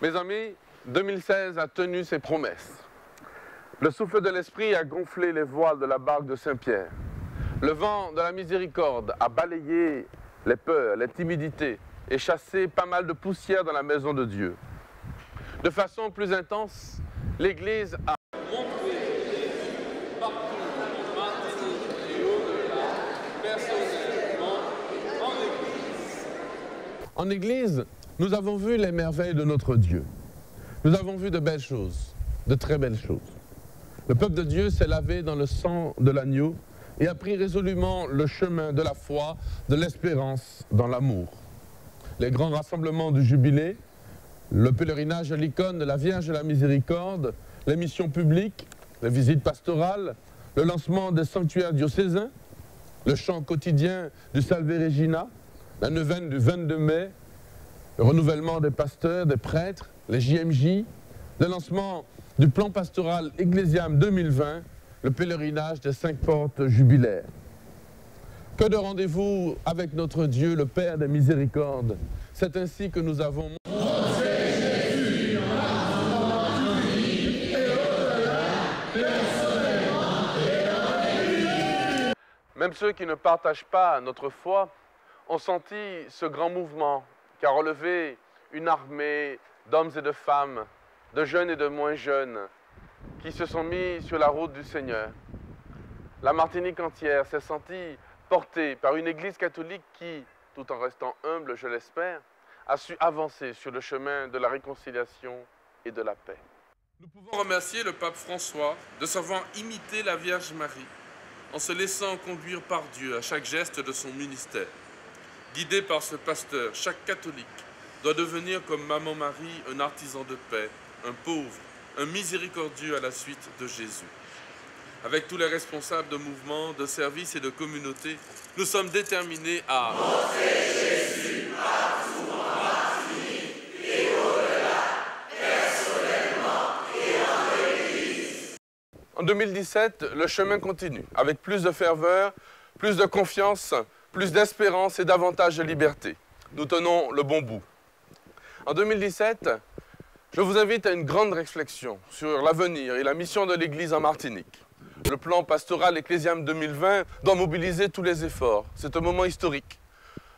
Mes amis, 2016 a tenu ses promesses. Le souffle de l'Esprit a gonflé les voiles de la barque de Saint-Pierre. Le vent de la miséricorde a balayé les peurs, les timidités et chassé pas mal de poussière dans la maison de Dieu. De façon plus intense, l'Église a montré partout en Martinique et au-delà, personnellement, en Église. En Église, nous avons vu les merveilles de notre Dieu. Nous avons vu de belles choses, de très belles choses. Le peuple de Dieu s'est lavé dans le sang de l'agneau et a pris résolument le chemin de la foi, de l'espérance, dans l'amour. Les grands rassemblements du Jubilé, le pèlerinage à l'icône de la Vierge de la Miséricorde, les missions publiques, les visites pastorales, le lancement des sanctuaires diocésains, le chant quotidien du Salve Regina, la neuvaine du 22 mai, le renouvellement des pasteurs, des prêtres, les JMJ, le lancement du plan pastoral Ecclésiam 2020, le pèlerinage des 5 portes jubilaires. Que de rendez-vous avec notre Dieu, le Père des miséricordes. C'est ainsi que nous avons... Même ceux qui ne partagent pas notre foi ont senti ce grand mouvement qui a relevé une armée d'hommes et de femmes, de jeunes et de moins jeunes, qui se sont mis sur la route du Seigneur. La Martinique entière s'est sentie portée par une Église catholique qui, tout en restant humble, je l'espère, a su avancer sur le chemin de la réconciliation et de la paix. Nous pouvons remercier le pape François de savoir imiter la Vierge Marie en se laissant conduire par Dieu à chaque geste de son ministère. Guidé par ce pasteur, chaque catholique doit devenir comme Maman Marie un artisan de paix, un pauvre, un miséricordieux à la suite de Jésus. Avec tous les responsables de mouvements, de services et de communautés, nous sommes déterminés à montrer Jésus partout en Martinique et au-delà, personnellement et en Église. En 2017, le chemin continue, avec plus de ferveur, plus de confiance, plus d'espérance et davantage de liberté. Nous tenons le bon bout. En 2017, je vous invite à une grande réflexion sur l'avenir et la mission de l'Église en Martinique. Le plan pastoral Ecclésiam 2020 doit mobiliser tous les efforts. C'est un moment historique,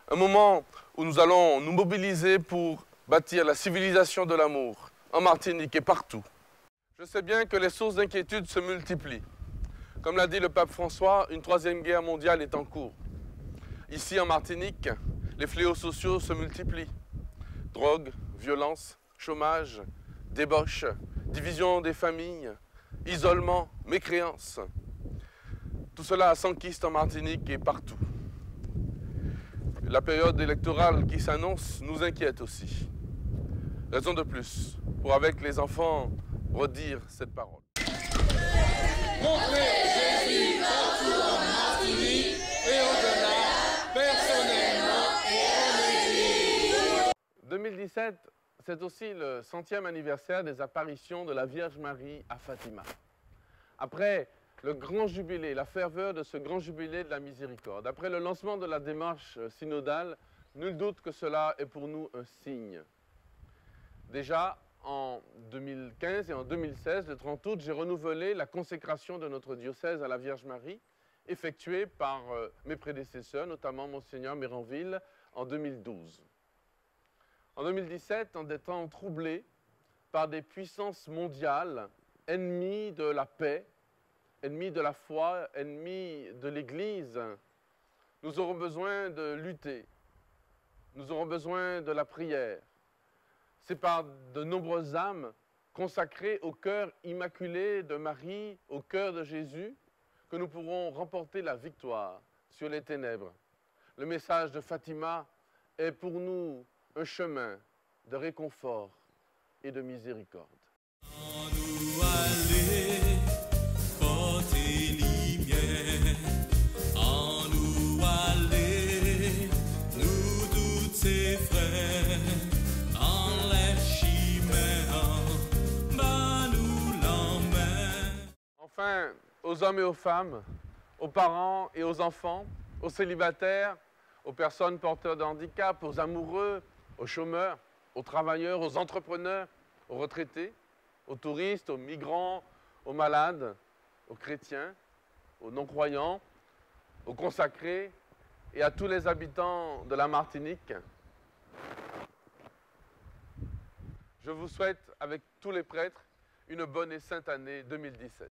un moment où nous allons nous mobiliser pour bâtir la civilisation de l'amour en Martinique et partout. Je sais bien que les sources d'inquiétude se multiplient. Comme l'a dit le pape François, une 3e guerre mondiale est en cours. Ici en Martinique, les fléaux sociaux se multiplient. Drogue, violence, chômage, débauche, division des familles, isolement, mécréance. Tout cela s'enquiste en Martinique et partout. La période électorale qui s'annonce nous inquiète aussi. Raison de plus pour, avec les enfants, redire cette parole. Montrez Jésus partout en Martinique et au-delà, personnellement et en Église. 2017, c'est aussi le 100e anniversaire des apparitions de la Vierge Marie à Fatima. Après le grand jubilé, la ferveur de ce grand jubilé de la miséricorde, après le lancement de la démarche synodale, nul doute que cela est pour nous un signe. Déjà, en 2015 et en 2016, le 30 août, j'ai renouvelé la consécration de notre diocèse à la Vierge Marie, effectuée par mes prédécesseurs, notamment Monseigneur Méranville, en 2012. En 2017, en des temps troublés par des puissances mondiales, ennemies de la paix, ennemies de la foi, ennemies de l'Église, nous aurons besoin de lutter, nous aurons besoin de la prière. C'est par de nombreuses âmes consacrées au cœur immaculé de Marie, au cœur de Jésus, que nous pourrons remporter la victoire sur les ténèbres. Le message de Fatima est pour nous un chemin de réconfort et de miséricorde. Enfin, aux hommes et aux femmes, aux parents et aux enfants, aux célibataires, aux personnes porteurs de handicap, aux amoureux, aux chômeurs, aux travailleurs, aux entrepreneurs, aux retraités, aux touristes, aux migrants, aux malades, aux chrétiens, aux non-croyants, aux consacrés et à tous les habitants de la Martinique. Je vous souhaite, avec tous les prêtres, une bonne et sainte année 2017.